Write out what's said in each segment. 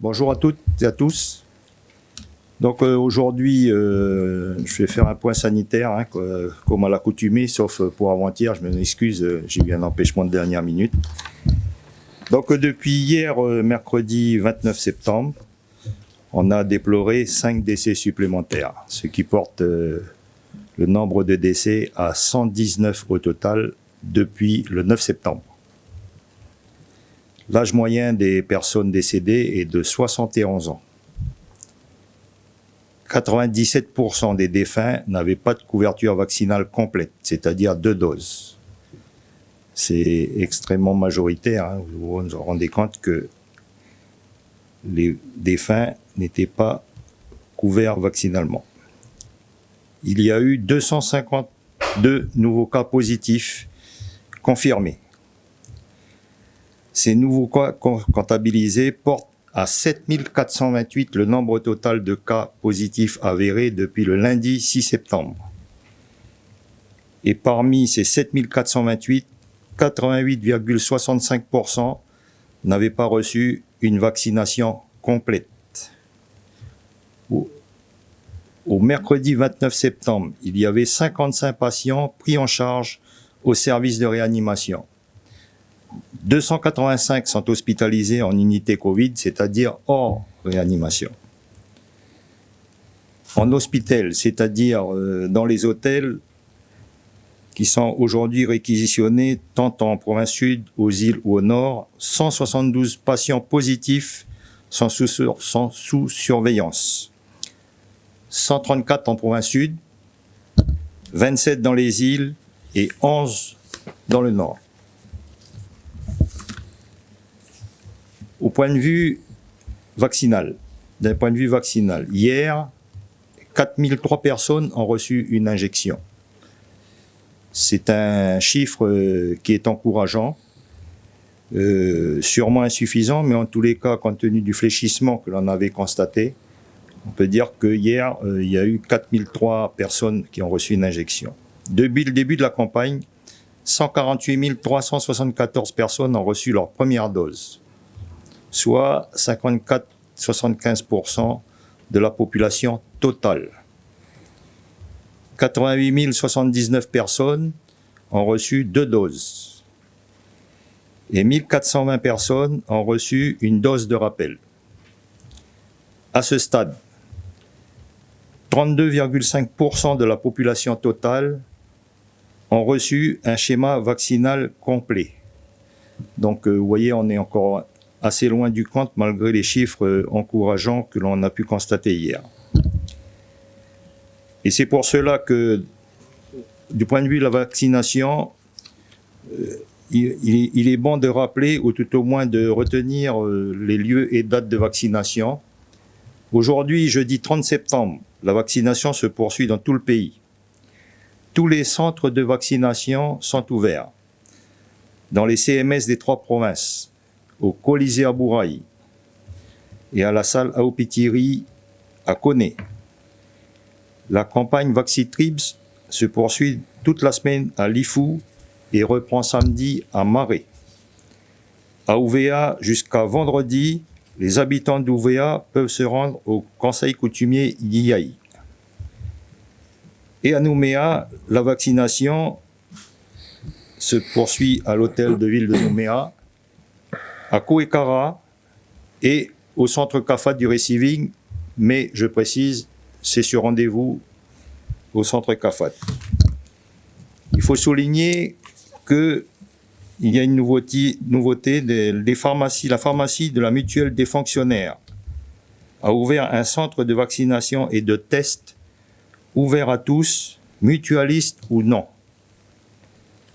Bonjour à toutes et à tous. Donc aujourd'hui, je vais faire un point sanitaire, comme à l'accoutumée, sauf pour avant-hier, je m'excuse, j'ai eu un empêchement de dernière minute. Donc depuis hier, mercredi 29 septembre, on a déploré 5 décès supplémentaires, ce qui porte le nombre de décès à 119 au total depuis le 9 septembre. L'âge moyen des personnes décédées est de 71 ans. 97% des défunts n'avaient pas de couverture vaccinale complète, c'est-à-dire 2 doses. C'est extrêmement majoritaire, vous vous rendez compte que les défunts n'étaient pas couverts vaccinalement. Il y a eu 252 nouveaux cas positifs confirmés. Ces nouveaux cas comptabilisés portent à 7428 le nombre total de cas positifs avérés depuis le lundi 6 septembre. Et parmi ces 7428, 88,65% n'avaient pas reçu une vaccination complète. Au mercredi 29 septembre, il y avait 55 patients pris en charge au service de réanimation. 285 sont hospitalisés en unité Covid, c'est-à-dire hors réanimation. En hôpital, c'est-à-dire dans les hôtels qui sont aujourd'hui réquisitionnés tant en province sud, aux îles ou au nord, 172 patients positifs sont sous surveillance. 134 en province sud, 27 dans les îles et 11 dans le nord. D'un point de vue vaccinal, hier, 4003 personnes ont reçu une injection. C'est un chiffre qui est encourageant, sûrement insuffisant, mais en tous les cas, compte tenu du fléchissement que l'on avait constaté, on peut dire que hier, il y a eu 4003 personnes qui ont reçu une injection. Depuis le début de la campagne, 148 374 personnes ont reçu leur première dose, soit 54,75% de la population totale. 88 079 personnes ont reçu 2 doses et 1420 personnes ont reçu une dose de rappel. À ce stade, 32,5% de la population totale ont reçu un schéma vaccinal complet. Donc, vous voyez, on est encore assez loin du compte malgré les chiffres encourageants que l'on a pu constater hier. Et c'est pour cela que, du point de vue de la vaccination, il est bon de rappeler, ou tout au moins de retenir les lieux et dates de vaccination. Aujourd'hui, jeudi 30 septembre, la vaccination se poursuit dans tout le pays. Tous les centres de vaccination sont ouverts. Dans les CMS des 3 provinces, au Colisée à Bourail et à la salle Aopitiri à Koné. La campagne Vaxitribs se poursuit toute la semaine à Lifou et reprend samedi à Marais. À Ouvéa, jusqu'à vendredi, les habitants d'Ouvéa peuvent se rendre au conseil coutumier Yiaï. Et à Nouméa, la vaccination se poursuit à l'hôtel de ville de Nouméa, à Kouekara et au centre CAFAT du Receiving, mais je précise, c'est sur rendez-vous au centre CAFAT. Il faut souligner qu'il y a une nouveauté des pharmacies. La pharmacie de la mutuelle des fonctionnaires a ouvert un centre de vaccination et de tests ouvert à tous, mutualistes ou non,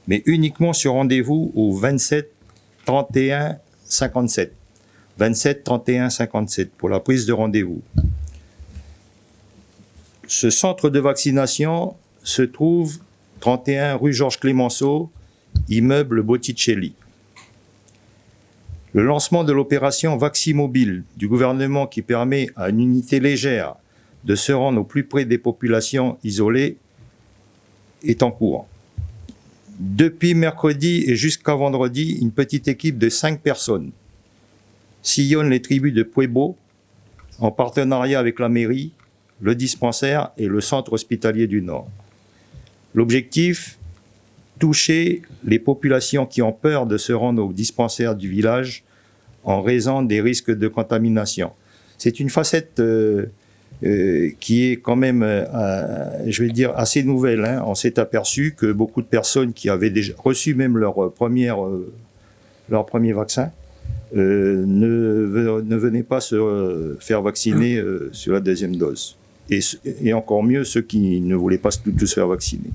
mais uniquement sur rendez-vous au 27 31 57. 27 31 57 pour la prise de rendez-vous. Ce centre de vaccination se trouve 31 rue Georges Clémenceau, immeuble Botticelli. Le lancement de l'opération Vaximobile du gouvernement qui permet à une unité légère de se rendre au plus près des populations isolées est en cours. Depuis mercredi et jusqu'à vendredi, une petite équipe de 5 personnes sillonnent les tribus de Pueblo en partenariat avec la mairie, le dispensaire et le centre hospitalier du Nord. L'objectif, toucher les populations qui ont peur de se rendre au dispensaire du village en raison des risques de contamination. C'est une facette qui est quand même, je vais dire, assez nouvelle. Hein. On s'est aperçu que beaucoup de personnes qui avaient déjà reçu même leur premier vaccin ne venaient pas se faire vacciner sur la deuxième dose. Et encore mieux, ceux qui ne voulaient pas tous se faire vacciner.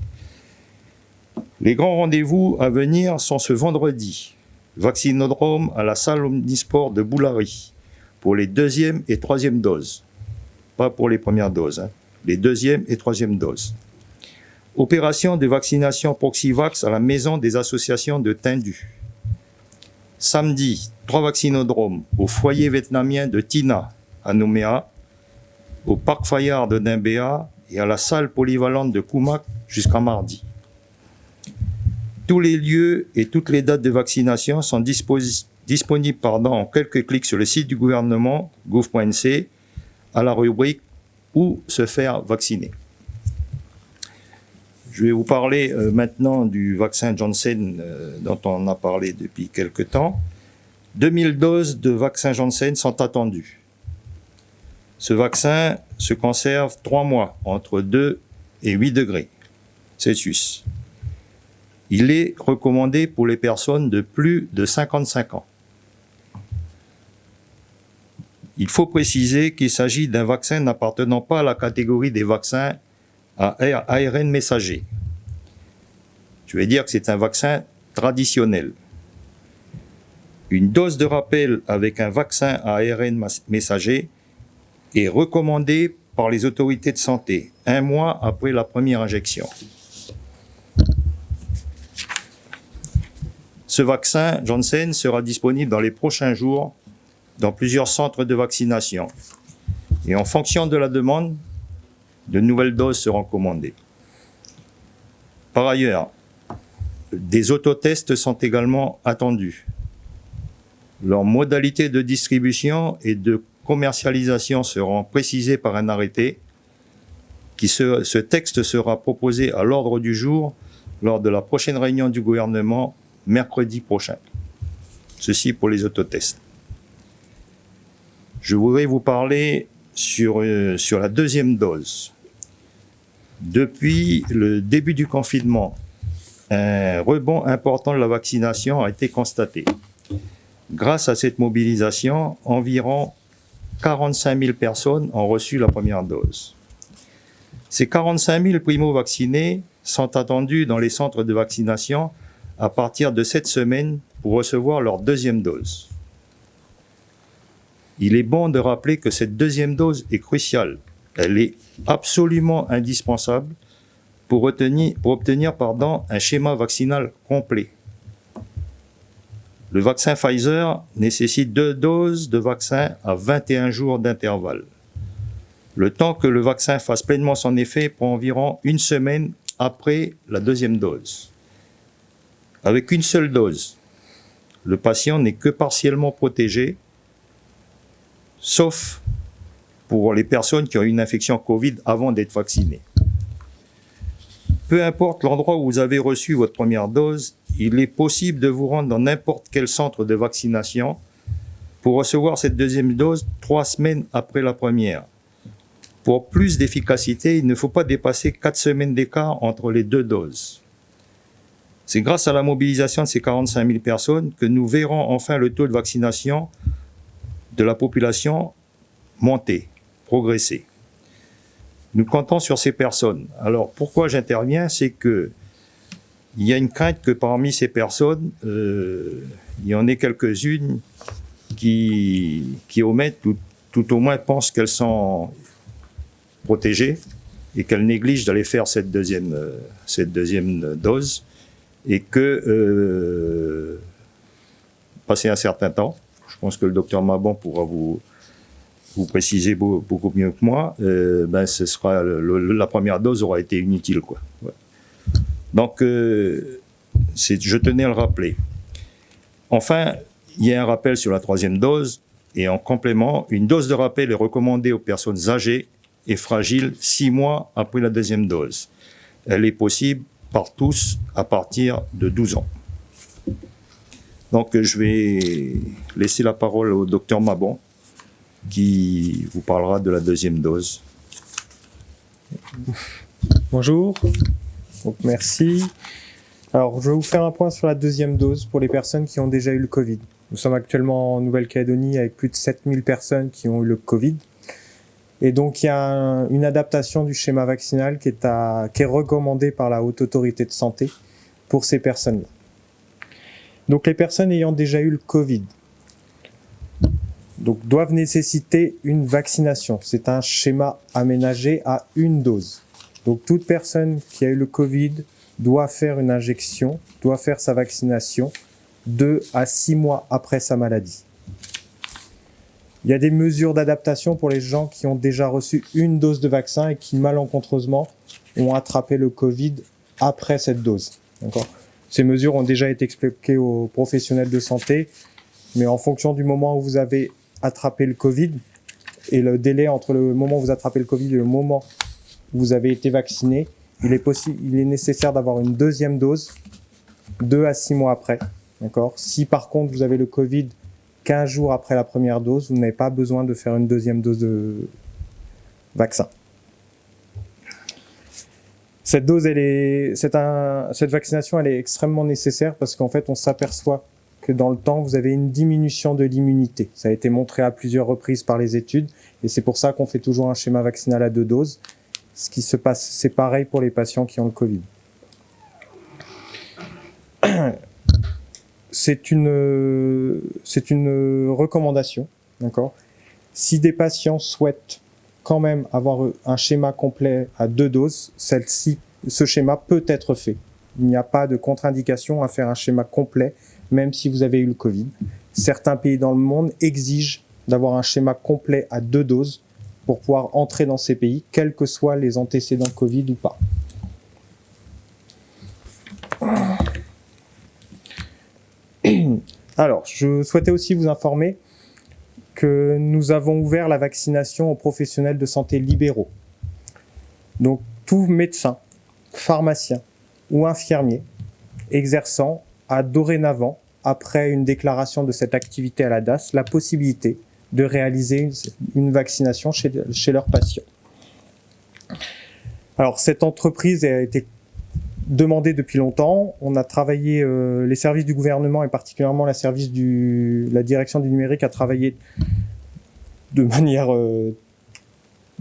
Les grands rendez-vous à venir sont ce vendredi. Vaccinodrome à la salle Omnisport de Boulari pour les deuxième et troisième doses. Pas pour les premières doses, hein. Les deuxième et troisième doses. Opération de vaccination Proxivax à la maison des associations de Tindu. Samedi, 3 vaccinodromes au foyer vietnamien de Tina à Nouméa, au parc Fayard de Dimbéa et à la salle polyvalente de Koumak jusqu'à mardi. Tous les lieux et toutes les dates de vaccination sont disponibles en quelques clics sur le site du gouvernement, gouv.nc, à la rubrique « Où se faire vacciner ». Je vais vous parler maintenant du vaccin Janssen dont on a parlé depuis quelque temps. 2000 doses de vaccin Janssen sont attendues. Ce vaccin se conserve 3 mois, entre 2 et 8 degrés Celsius. Il est recommandé pour les personnes de plus de 55 ans. Il faut préciser qu'il s'agit d'un vaccin n'appartenant pas à la catégorie des vaccins à ARN messager. Je vais dire que c'est un vaccin traditionnel. Une dose de rappel avec un vaccin à ARN messager est recommandée par les autorités de santé 1 mois après la première injection. Ce vaccin Janssen sera disponible dans les prochains jours dans plusieurs centres de vaccination. Et en fonction de la demande, de nouvelles doses seront commandées. Par ailleurs, des autotests sont également attendus. Leurs modalités de distribution et de commercialisation seront précisées par un arrêté. Ce texte sera proposé à l'ordre du jour lors de la prochaine réunion du gouvernement mercredi prochain. Ceci pour les autotests. Je voudrais vous parler sur la deuxième dose. Depuis le début du confinement, un rebond important de la vaccination a été constaté. Grâce à cette mobilisation, environ 45 000 personnes ont reçu la première dose. Ces 45 000 primo-vaccinés sont attendus dans les centres de vaccination à partir de cette semaine pour recevoir leur deuxième dose. Il est bon de rappeler que cette deuxième dose est cruciale. Elle est absolument indispensable pour obtenir un schéma vaccinal complet. Le vaccin Pfizer nécessite 2 doses de vaccin à 21 jours d'intervalle. Le temps que le vaccin fasse pleinement son effet prend environ 1 semaine après la deuxième dose. Avec une seule dose, le patient n'est que partiellement protégé, sauf pour les personnes qui ont eu une infection Covid avant d'être vaccinées. Peu importe l'endroit où vous avez reçu votre première dose, il est possible de vous rendre dans n'importe quel centre de vaccination pour recevoir cette deuxième dose 3 semaines après la première. Pour plus d'efficacité, il ne faut pas dépasser 4 semaines d'écart entre les 2 doses. C'est grâce à la mobilisation de ces 45 000 personnes que nous verrons enfin le taux de vaccination de la population monter, progresser. Nous comptons sur ces personnes. Alors, pourquoi j'interviens? C'est que il y a une crainte que parmi ces personnes, il y en ait quelques-unes qui omettent ou tout au moins pensent qu'elles sont protégées et qu'elles négligent d'aller faire cette deuxième dose et que, passé un certain temps, je pense que le docteur Mabon pourra vous préciser beaucoup mieux que moi, ce sera la première dose aura été inutile, quoi. Ouais. Donc, je tenais à le rappeler. Enfin, il y a un rappel sur la 3e dose. Et en complément, une dose de rappel est recommandée aux personnes âgées et fragiles 6 mois après la deuxième dose. Elle est possible par tous à partir de 12 ans. Donc, je vais laisser la parole au docteur Mabon, qui vous parlera de la deuxième dose. Bonjour, donc merci. Alors, je vais vous faire un point sur la deuxième dose pour les personnes qui ont déjà eu le Covid. Nous sommes actuellement en Nouvelle-Calédonie avec plus de 7000 personnes qui ont eu le Covid. Et donc, il y a une adaptation du schéma vaccinal qui est recommandée par la Haute Autorité de Santé pour ces personnes-là. Donc, les personnes ayant déjà eu le Covid doivent nécessiter une vaccination. C'est un schéma aménagé à une dose. Donc, toute personne qui a eu le Covid doit faire une injection, doit faire sa vaccination 2 à 6 mois après sa maladie. Il y a des mesures d'adaptation pour les gens qui ont déjà reçu une dose de vaccin et qui malencontreusement ont attrapé le Covid après cette dose. D'accord ? Ces mesures ont déjà été expliquées aux professionnels de santé, mais en fonction du moment où vous avez attrapé le Covid et le délai entre le moment où vous attrapez le Covid et le moment où vous avez été vacciné, il est nécessaire d'avoir une deuxième dose 2 à 6 mois après. D'accord ? Si par contre vous avez le Covid 15 jours après la première dose, vous n'avez pas besoin de faire une deuxième dose de vaccin. Cette vaccination, elle est extrêmement nécessaire parce qu'en fait, on s'aperçoit que dans le temps, vous avez une diminution de l'immunité. Ça a été montré à plusieurs reprises par les études et c'est pour ça qu'on fait toujours un schéma vaccinal à 2 doses. Ce qui se passe, c'est pareil pour les patients qui ont le Covid. C'est une recommandation, d'accord ? Si des patients souhaitent quand même avoir un schéma complet à 2 doses, ce schéma peut être fait. Il n'y a pas de contre-indication à faire un schéma complet, même si vous avez eu le Covid. Certains pays dans le monde exigent d'avoir un schéma complet à 2 doses pour pouvoir entrer dans ces pays, quels que soient les antécédents Covid ou pas. Alors, je souhaitais aussi vous informer que nous avons ouvert la vaccination aux professionnels de santé libéraux. Donc, tout médecin, pharmacien ou infirmier exerçant a dorénavant, après une déclaration de cette activité à la DAS, la possibilité de réaliser une vaccination chez leurs patients. Alors, cette entreprise a été demandé depuis longtemps. On a travaillé, les services du gouvernement et particulièrement la direction du numérique a travaillé de manière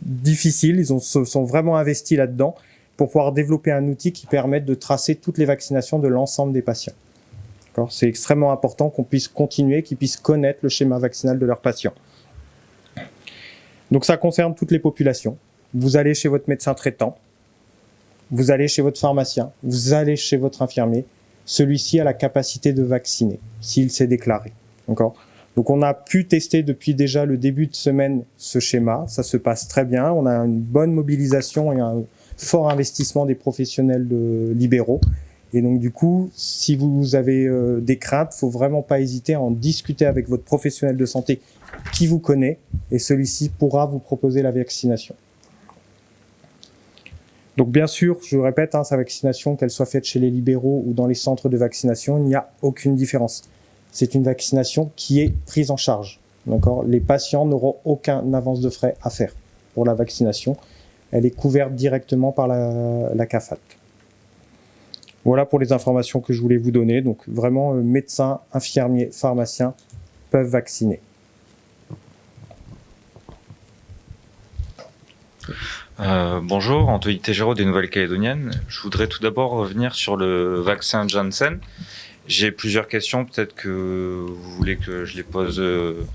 difficile. Ils se sont vraiment investis là-dedans pour pouvoir développer un outil qui permette de tracer toutes les vaccinations de l'ensemble des patients. D'accord ? C'est extrêmement important qu'on puisse continuer, qu'ils puissent connaître le schéma vaccinal de leurs patients. Donc ça concerne toutes les populations. Vous allez chez votre médecin traitant, vous allez chez votre pharmacien, vous allez chez votre infirmier, celui-ci a la capacité de vacciner, s'il s'est déclaré. D'accord ? Donc on a pu tester depuis déjà le début de semaine ce schéma, ça se passe très bien, on a une bonne mobilisation et un fort investissement des professionnels libéraux. Et donc du coup, si vous avez des craintes, faut vraiment pas hésiter à en discuter avec votre professionnel de santé qui vous connaît, et celui-ci pourra vous proposer la vaccination. Donc bien sûr, je répète, sa vaccination, qu'elle soit faite chez les libéraux ou dans les centres de vaccination, il n'y a aucune différence. C'est une vaccination qui est prise en charge. D'accord ? Les patients n'auront aucun avance de frais à faire pour la vaccination. Elle est couverte directement par la CAFAT. Voilà pour les informations que je voulais vous donner. Donc vraiment, médecins, infirmiers, pharmaciens peuvent vacciner. Bonjour, Anthony Tégéraud des Nouvelles-Calédoniennes. Je voudrais tout d'abord revenir sur le vaccin Janssen. J'ai plusieurs questions, peut-être que vous voulez que je les pose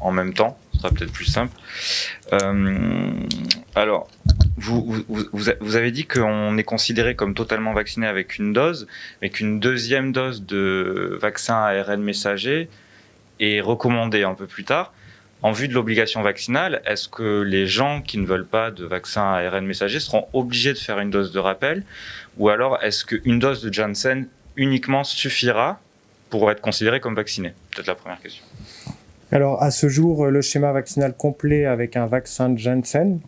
en même temps, ce sera peut-être plus simple. Alors, vous avez dit qu'on est considéré comme totalement vacciné avec une dose, mais qu'une deuxième dose de vaccin ARN messager est recommandée un peu plus tard. En vue de l'obligation vaccinale, est-ce que les gens qui ne veulent pas de vaccin ARN messager seront obligés de faire une dose de rappel? Ou alors, est-ce qu'une dose de Janssen uniquement suffira pour être considéré comme vacciné? Peut-être la première question. Alors, à ce jour, le schéma vaccinal complet avec un vaccin de Janssen,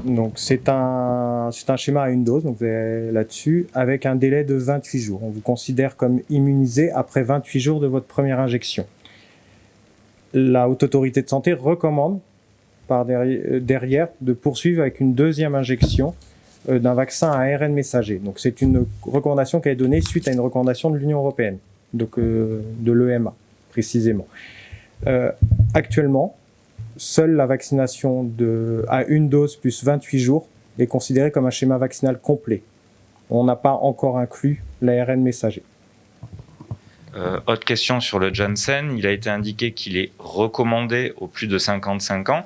donc c'est un schéma à une dose, donc vous avez là-dessus, avec un délai de 28 jours. On vous considère comme immunisé après 28 jours de votre première injection. La Haute Autorité de Santé recommande par derrière de poursuivre avec une deuxième injection d'un vaccin à ARN messager. Donc c'est une recommandation qui est donnée suite à une recommandation de l'Union européenne, donc de l'EMA précisément. Actuellement, seule la vaccination à une dose plus 28 jours est considérée comme un schéma vaccinal complet. On n'a pas encore inclus l'ARN messager. Autre question sur le Janssen, il a été indiqué qu'il est recommandé aux plus de 55 ans.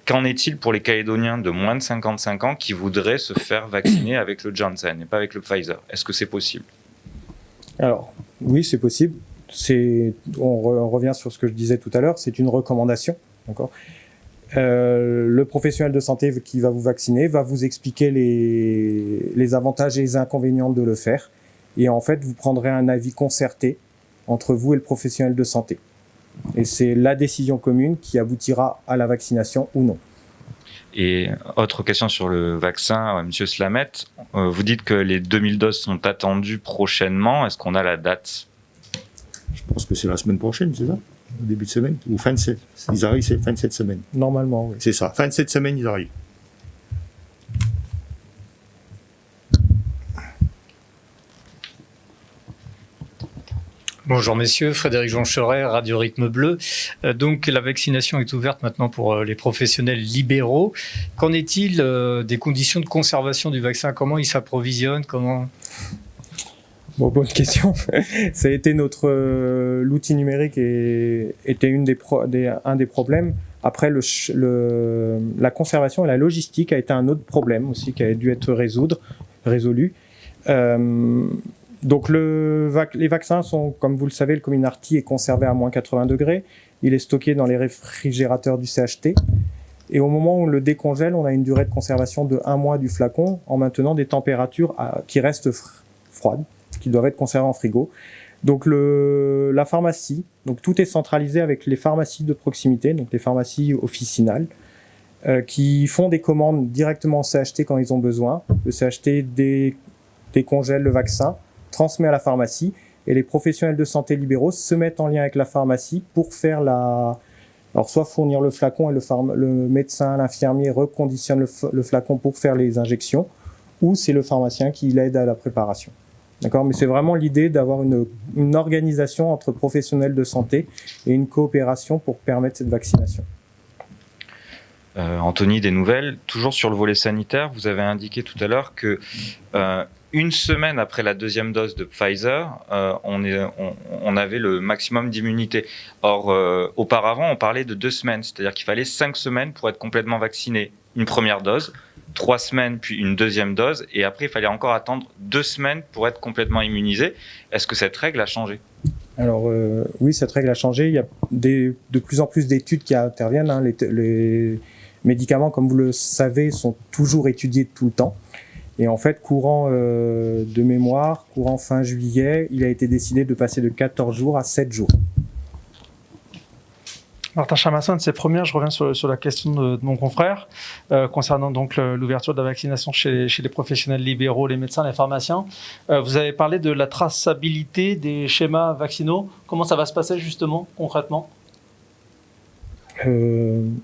Qu'en est-il pour les Calédoniens de moins de 55 ans qui voudraient se faire vacciner avec le Janssen et pas avec le Pfizer? Est-ce que c'est possible? Alors, oui, c'est possible. On revient sur ce que je disais tout à l'heure, c'est une recommandation. D'accord. Le professionnel de santé qui va vous vacciner va vous expliquer les avantages et les inconvénients de le faire. Et en fait, vous prendrez un avis concerté entre vous et le professionnel de santé. Et c'est la décision commune qui aboutira à la vaccination ou non. Et autre question sur le vaccin, Monsieur Slamet, vous dites que les 2000 doses sont attendues prochainement. Est-ce qu'on a la date? Je pense que c'est la semaine prochaine, c'est ça? Au début de semaine? Ou fin de cette? Ils arrivent, c'est fin de cette semaine. Normalement, oui. C'est ça. Fin de cette semaine, ils arrivent. Bonjour messieurs, Frédéric Joncheret, Radio Rythme Bleu. Donc la vaccination est ouverte maintenant pour les professionnels libéraux. Qu'en est-il des conditions de conservation du vaccin? Comment il s'approvisionne? Bon, bonne question. Ça a été l'outil numérique était un des problèmes. Après, la conservation et la logistique a été un autre problème aussi qui a dû être résolu. Donc les vaccins sont, comme vous le savez, le Comirnaty est conservé à moins 80 degrés. Il est stocké dans les réfrigérateurs du CHT. Et au moment où on le décongèle, on a une durée de conservation de 1 mois du flacon en maintenant des températures qui restent froides, qui doivent être conservées en frigo. Donc la pharmacie, donc tout est centralisé avec les pharmacies de proximité, donc les pharmacies officinales, qui font des commandes directement au CHT quand ils ont besoin. Le CHT décongèle le vaccin, transmet à la pharmacie, et les professionnels de santé libéraux se mettent en lien avec la pharmacie pour faire alors soit fournir le flacon et le médecin, l'infirmier reconditionne le flacon pour faire les injections, ou c'est le pharmacien qui l'aide à la préparation. D'accord, mais c'est vraiment l'idée d'avoir une organisation entre professionnels de santé et une coopération pour permettre cette vaccination. Anthony, des nouvelles. Toujours sur le volet sanitaire, vous avez indiqué tout à l'heure que une semaine après la deuxième dose de Pfizer, on avait le maximum d'immunité. Or, auparavant, on parlait de 2 semaines, c'est-à-dire qu'il fallait 5 semaines pour être complètement vacciné. Une première dose, 3 semaines, puis une deuxième dose, et après, il fallait encore attendre 2 semaines pour être complètement immunisé. Est-ce que cette règle a changé? Alors oui, cette règle a changé. Il y a de plus en plus d'études qui interviennent. Hein. Les médicaments, comme vous le savez, sont toujours étudiés tout le temps. Et en fait, courant fin juillet, il a été décidé de passer de 14 jours à 7 jours. Martin Chamasson, de ces premières, je reviens sur la question de mon confrère, concernant donc l'ouverture de la vaccination chez les professionnels libéraux, les médecins, les pharmaciens. Vous avez parlé de la traçabilité des schémas vaccinaux. Comment ça va se passer justement, concrètement?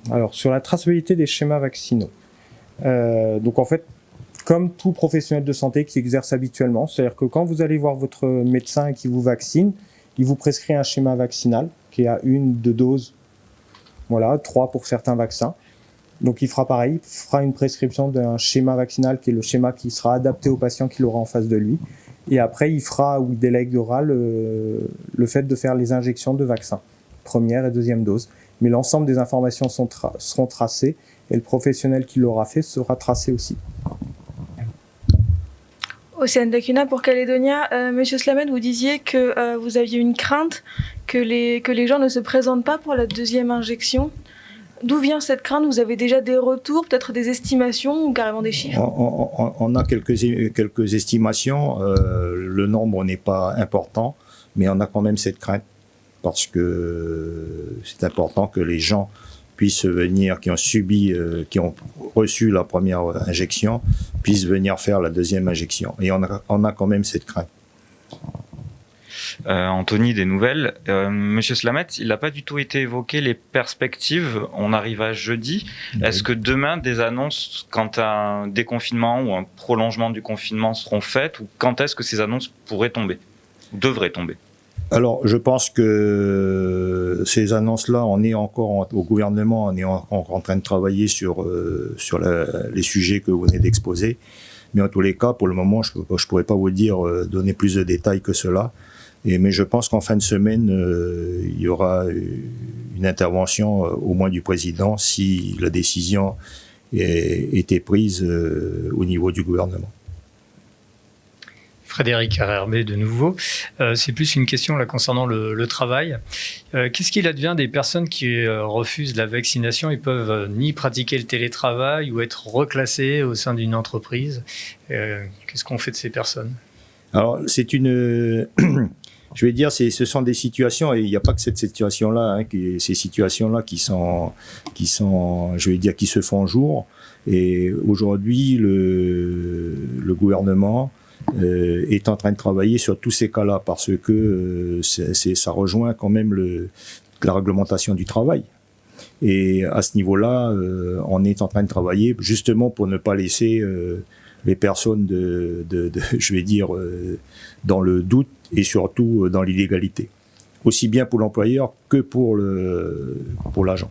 Alors, sur la traçabilité des schémas vaccinaux. Donc en fait, comme tout professionnel de santé qui exerce habituellement, c'est-à-dire que quand vous allez voir votre médecin qui vous vaccine, il vous prescrit un schéma vaccinal qui est à 2 doses, voilà, 3 pour certains vaccins. Donc il fera pareil, il fera une prescription d'un schéma vaccinal qui est le schéma qui sera adapté au patient qu'il aura en face de lui. Et après, il fera ou il déléguera le fait de faire les injections de vaccins, première et deuxième dose. Mais l'ensemble des informations seront tracées et le professionnel qui l'aura fait sera tracé aussi. Océane Dacuna pour Calédonia. Monsieur Slamet, vous disiez que vous aviez une crainte que les gens ne se présentent pas pour la deuxième injection. D'où vient cette crainte? Vous avez déjà des retours, peut-être des estimations ou carrément des chiffres? On a quelques estimations. Le nombre n'est pas important, mais on a quand même cette crainte parce que c'est important que les gens puissent venir, qui ont reçu la première injection, puissent venir faire la deuxième injection. Et on a quand même cette crainte. Anthony, des nouvelles. Monsieur Slamet, il n'a pas du tout été évoqué les perspectives. On arrive à jeudi. Oui. Est-ce que demain, des annonces quant à un déconfinement ou un prolongement du confinement seront faites, ou quand est-ce que ces annonces pourraient tomber, ou devraient tomber? Alors, je pense que ces annonces-là, on est encore au gouvernement, on est encore en train de travailler sur les sujets que vous venez d'exposer. Mais en tous les cas, pour le moment, je ne pourrais pas vous donner plus de détails que cela. Mais je pense qu'en fin de semaine, il y aura une intervention au moins du président si la décision était prise au niveau du gouvernement. Frédéric Hermé de nouveau. C'est plus une question là concernant le travail. Qu'est-ce qu'il advient des personnes qui refusent la vaccination? Ils peuvent ni pratiquer le télétravail ou être reclassés au sein d'une entreprise. Qu'est-ce qu'on fait de ces personnes? Alors, c'est une... Je vais dire, ce sont des situations, et il n'y a pas que cette situation-là, ces situations-là qui sont, je vais dire, qui se font jour. Et aujourd'hui, le gouvernement est en train de travailler sur tous ces cas-là, parce que ça rejoint quand même la réglementation du travail. Et à ce niveau-là, on est en train de travailler justement pour ne pas laisser les personnes je vais dire, dans le doute et surtout dans l'illégalité, aussi bien pour l'employeur que pour l'agent.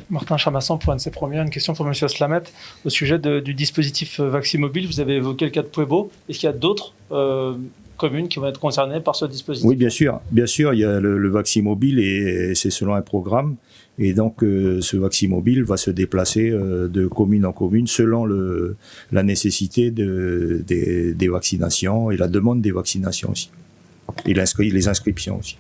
Martin Chamasson, pour une question pour M. Slamet. Au sujet du dispositif Vaximobile, vous avez évoqué le cas de Puebo. Est-ce qu'il y a d'autres communes qui vont être concernées par ce dispositif? Oui, bien sûr. Bien sûr, il y a le Vaximobile et c'est selon un programme. Et donc, ce Vaximobile va se déplacer de commune en commune selon la nécessité des vaccinations et la demande des vaccinations aussi. Et les inscriptions aussi.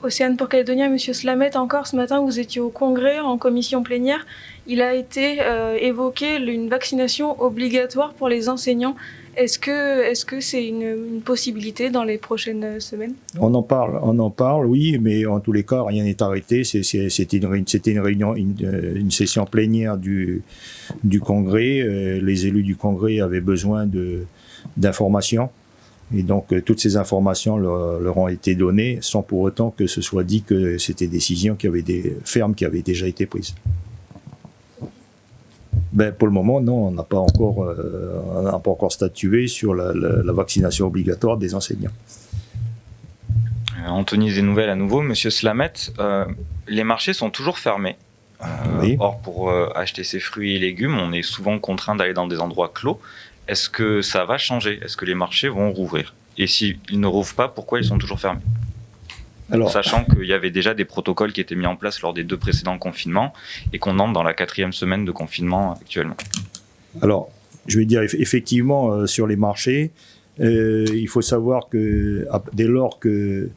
Océane pour Calédonia, Monsieur Slamet, encore ce matin, vous étiez au Congrès en commission plénière. Il a été évoqué une vaccination obligatoire pour les enseignants. Est-ce que c'est une possibilité dans les prochaines semaines? On en parle, oui, mais en tous les cas, rien n'est arrêté. C'était une réunion, une session plénière du Congrès. Les élus du Congrès avaient besoin d'informations. Et donc, toutes ces informations leur ont été données, sans pour autant que ce soit dit que c'était des décisions fermes qui avaient déjà été prises. Pour le moment, non, on n'a pas encore statué sur la vaccination obligatoire des enseignants. Anthony, des nouvelles à nouveau. Monsieur Slamet, les marchés sont toujours fermés. Oui. Or, pour acheter ses fruits et légumes, on est souvent contraint d'aller dans des endroits clos. Est-ce que ça va changer? Est-ce que les marchés vont rouvrir? Et s'ils ne rouvrent pas, pourquoi ils sont toujours fermés? Alors, sachant qu'il y avait déjà des protocoles qui étaient mis en place lors des 2 précédents confinements et qu'on entre dans la 4e semaine de confinement actuellement. Alors, je vais dire effectivement sur les marchés, il faut savoir que dès lors que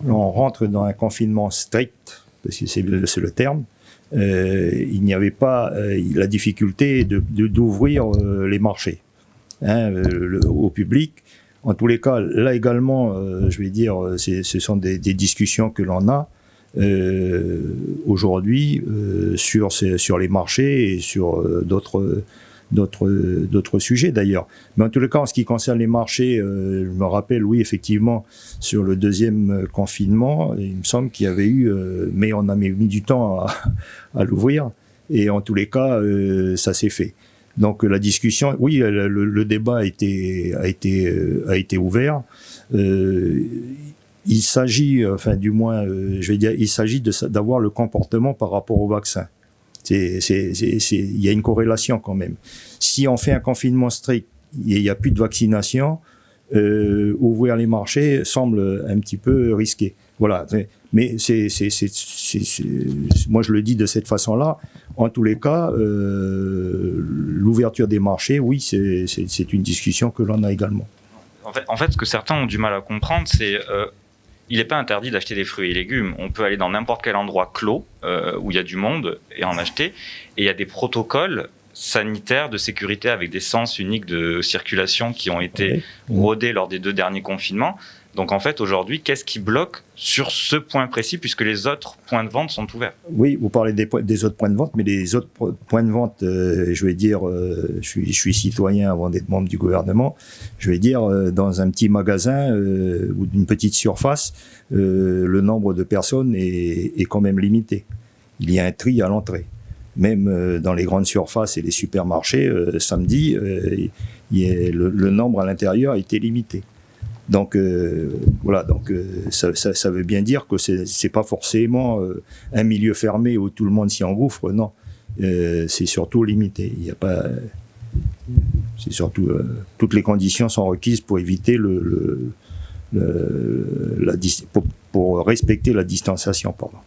l'on rentre dans un confinement strict, parce que c'est le terme, il n'y avait pas la difficulté d'ouvrir les marchés au public. En tous les cas, là également, je vais dire, ce sont des discussions que l'on a aujourd'hui sur les marchés et sur d'autres sujets d'ailleurs. Mais en tous les cas, en ce qui concerne les marchés, je me rappelle, oui, effectivement, sur le 2e confinement, il me semble qu'il y avait eu, mais on a mis du temps à l'ouvrir, et en tous les cas, ça s'est fait. Donc la discussion, oui, le débat a été ouvert. Il s'agit, enfin du moins, je vais dire, il s'agit d'avoir le comportement par rapport au vaccin. Il y a une corrélation quand même. Si on fait un confinement strict et il n'y a plus de vaccination, ouvrir les marchés semble un petit peu risqué. Voilà. Mais moi je le dis de cette façon-là. En tous les cas, l'ouverture des marchés, oui, c'est une discussion que l'on a également. En fait, ce que certains ont du mal à comprendre, c'est il n'est pas interdit d'acheter des fruits et légumes. On peut aller dans n'importe quel endroit clos où il y a du monde et en acheter. Et il y a des protocoles sanitaires de sécurité avec des sens uniques de circulation qui ont été rodés lors des 2 derniers confinements. Donc en fait, aujourd'hui, qu'est-ce qui bloque sur ce point précis, puisque les autres points de vente sont ouverts? Oui, vous parlez des autres points de vente, mais les autres points de vente, je vais dire, je suis citoyen avant d'être membre du gouvernement, je vais dire, dans un petit magasin ou d'une petite surface, le nombre de personnes est quand même limité. Il y a un tri à l'entrée. Même dans les grandes surfaces et les supermarchés, samedi, le nombre à l'intérieur était limité. Donc voilà, donc ça veut bien dire que c'est pas forcément un milieu fermé où tout le monde s'y engouffre, non. C'est surtout limité. Il y a pas, c'est surtout toutes les conditions sont requises pour éviter pour respecter la distanciation, pardon.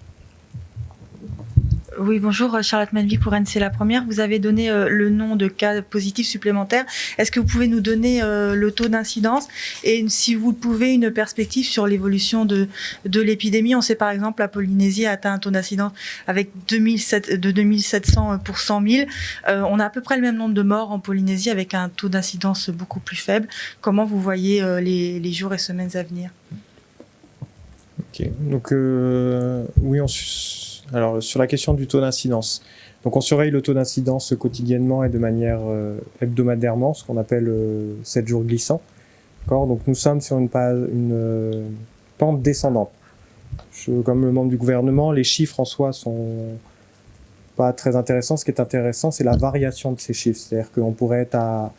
Oui, bonjour, Charlotte Manville pour NC La Première. Vous avez donné le nom de cas positifs supplémentaires. Est-ce que vous pouvez nous donner le taux d'incidence et, si vous le pouvez, une perspective sur l'évolution de l'épidémie? On sait par exemple la Polynésie a atteint un taux d'incidence avec 2700 pour 100 000. On a à peu près le même nombre de morts en Polynésie avec un taux d'incidence beaucoup plus faible. Comment vous voyez les jours et semaines à venir? Ok, donc oui, alors, sur la question du taux d'incidence. Donc, on surveille le taux d'incidence quotidiennement et de manière hebdomadairement, ce qu'on appelle 7 jours glissants. D'accord. Donc, nous sommes sur une pente descendante. Comme le membre du gouvernement, les chiffres en soi sont pas très intéressants. Ce qui est intéressant, c'est la variation de ces chiffres. C'est-à-dire qu'on pourrait être à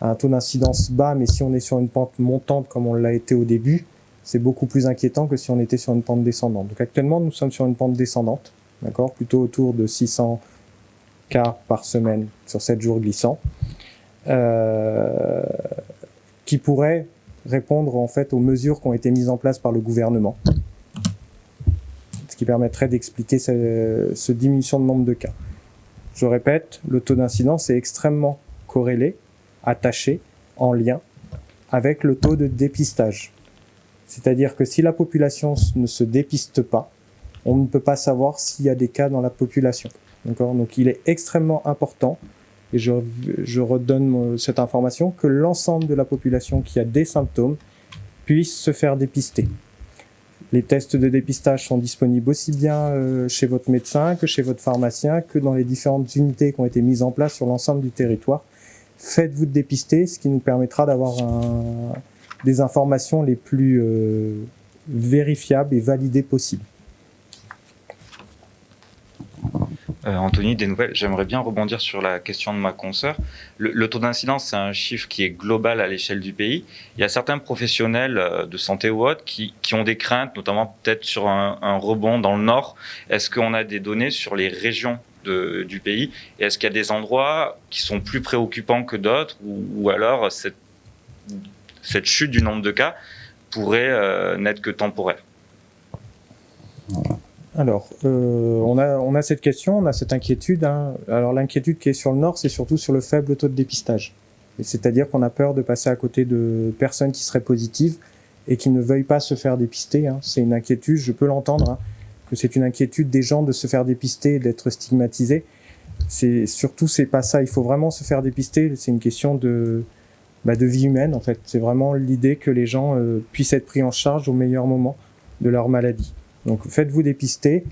un taux d'incidence bas, mais si on est sur une pente montante comme on l'a été au début, c'est beaucoup plus inquiétant que si on était sur une pente descendante. Donc actuellement, nous sommes sur une pente descendante, d'accord, plutôt autour de 600 cas par semaine sur 7 jours glissants, qui pourrait répondre en fait aux mesures qui ont été mises en place par le gouvernement, ce qui permettrait d'expliquer cette diminution de nombre de cas. Je répète, le taux d'incidence est extrêmement corrélé, attaché, en lien avec le taux de dépistage. C'est-à-dire que si la population ne se dépiste pas, on ne peut pas savoir s'il y a des cas dans la population. D'accord ? Donc il est extrêmement important, et je redonne cette information, que l'ensemble de la population qui a des symptômes puisse se faire dépister. Les tests de dépistage sont disponibles aussi bien chez votre médecin que chez votre pharmacien, que dans les différentes unités qui ont été mises en place sur l'ensemble du territoire. Faites-vous dépister, ce qui nous permettra d'avoir des informations les plus vérifiables et validées possibles. Anthony, des nouvelles. J'aimerais bien rebondir sur la question de ma consoeur. Le taux d'incidence, c'est un chiffre qui est global à l'échelle du pays. Il y a certains professionnels de santé ou autres qui ont des craintes, notamment peut-être sur un rebond dans le nord. Est-ce qu'on a des données sur les régions du pays? Et est-ce qu'il y a des endroits qui sont plus préoccupants que d'autres, ou alors cette chute du nombre de cas pourrait n'être que temporaire? Alors, on a cette question, on a cette inquiétude. Hein. Alors, l'inquiétude qui est sur le nord, c'est surtout sur le faible taux de dépistage. C'est-à-dire qu'on a peur de passer à côté de personnes qui seraient positives et qui ne veuillent pas se faire dépister. Hein. C'est une inquiétude, je peux l'entendre, hein, que c'est une inquiétude des gens de se faire dépister et d'être stigmatisés. C'est pas ça. Il faut vraiment se faire dépister. C'est une question de vie humaine, en fait. C'est vraiment l'idée que les gens puissent être pris en charge au meilleur moment de leur maladie. Donc faites-vous dépister.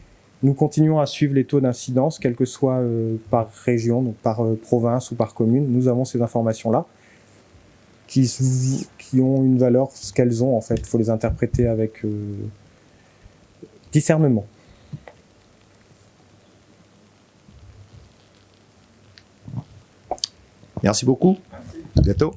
Nous continuons à suivre les taux d'incidence, quel que soit par région, donc par province ou par commune. Nous avons ces informations-là qui ont une valeur, ce qu'elles ont en fait. Il faut les interpréter avec discernement. Merci beaucoup. À bientôt.